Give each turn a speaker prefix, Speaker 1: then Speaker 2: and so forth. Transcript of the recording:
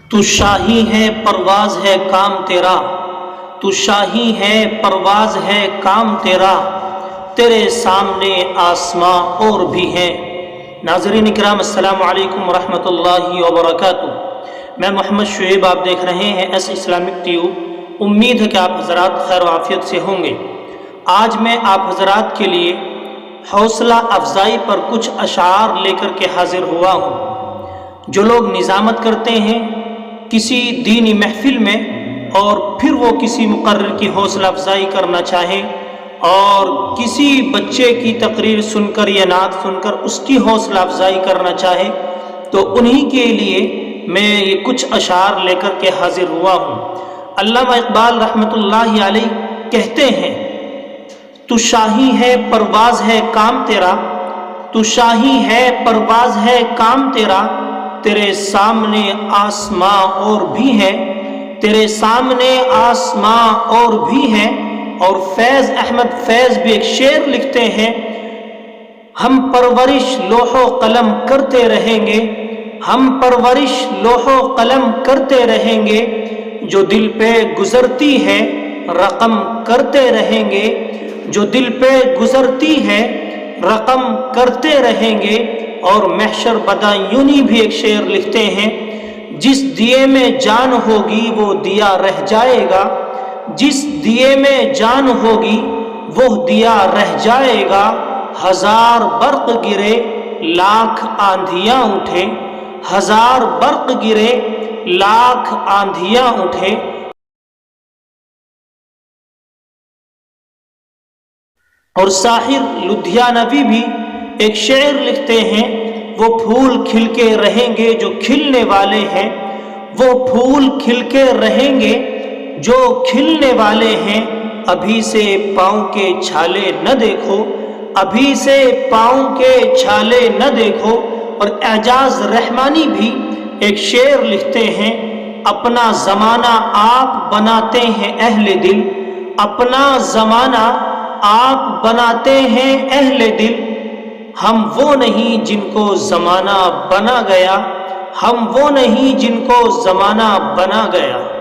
Speaker 1: تو شاہی ہے پرواز ہے کام تیرا، تو شاہی ہے پرواز ہے کام تیرا، تیرے سامنے آسماں اور بھی ہیں۔ ناظرین اکرام السلام علیکم ورحمۃ اللہ وبرکاتہ۔ میں محمد شعیب، آپ دیکھ رہے ہیں ایس اسلامک ٹیوب۔ امید ہے کہ آپ حضرات خیر و عافیت سے ہوں گے۔ آج میں آپ حضرات کے لیے حوصلہ افزائی پر کچھ اشعار لے کر کے حاضر ہوا ہوں۔ جو لوگ نظامت کرتے ہیں کسی دینی محفل میں اور پھر وہ کسی مقرر کی حوصلہ افزائی کرنا چاہیں اور کسی بچے کی تقریر سن کر یا نعت سن کر اس کی حوصلہ افزائی کرنا چاہے، تو انہی کے لیے میں یہ کچھ اشعار لے کر کے حاضر ہوا ہوں۔ علامہ اقبال رحمۃ اللہ علیہ کہتے ہیں، تو شاہی ہے پرواز ہے کام تیرا، تو شاہی ہے پرواز ہے کام تیرا، تیرے سامنے آسماں اور بھی ہے، تیرے سامنے آسماں اور بھی ہے۔ اور فیض احمد فیض بھی ایک شعر لکھتے ہیں، ہم پرورش لوح و قلم کرتے رہیں گے، ہم پرورش لوح و قلم کرتے رہیں گے، جو دل پہ گزرتی ہے رقم کرتے رہیں گے، جو دل پہ گزرتی ہے رقم کرتے رہیں گے۔ اور محشر بدایونی بھی ایک شعر لکھتے ہیں، جس دیے میں جان ہوگی وہ دیا رہ جائے گا، جس دیے میں جان ہوگی وہ دیا رہ جائے گا، ہزار برق گرے لاکھ آندھیاں اٹھے، ہزار برق گرے لاکھ آندھیاں اٹھے۔ اور ساحر لدھیانوی بھی ایک شعر لکھتے ہیں، وہ پھول کھل کے رہیں گے جو کھلنے والے ہیں، وہ پھول کھل کے رہیں گے جو کھلنے والے ہیں، ابھی سے پاؤں کے چھالے نہ دیکھو، ابھی سے پاؤں کے چھالے نہ دیکھو۔ اور اعجاز رحمانی بھی ایک شعر لکھتے ہیں، اپنا زمانہ آپ بناتے ہیں اہل دل، اپنا زمانہ آپ بناتے ہیں اہل دل، ہم وہ نہیں جن کو زمانہ بنا گیا، ہم وہ نہیں جن کو زمانہ بنا گیا۔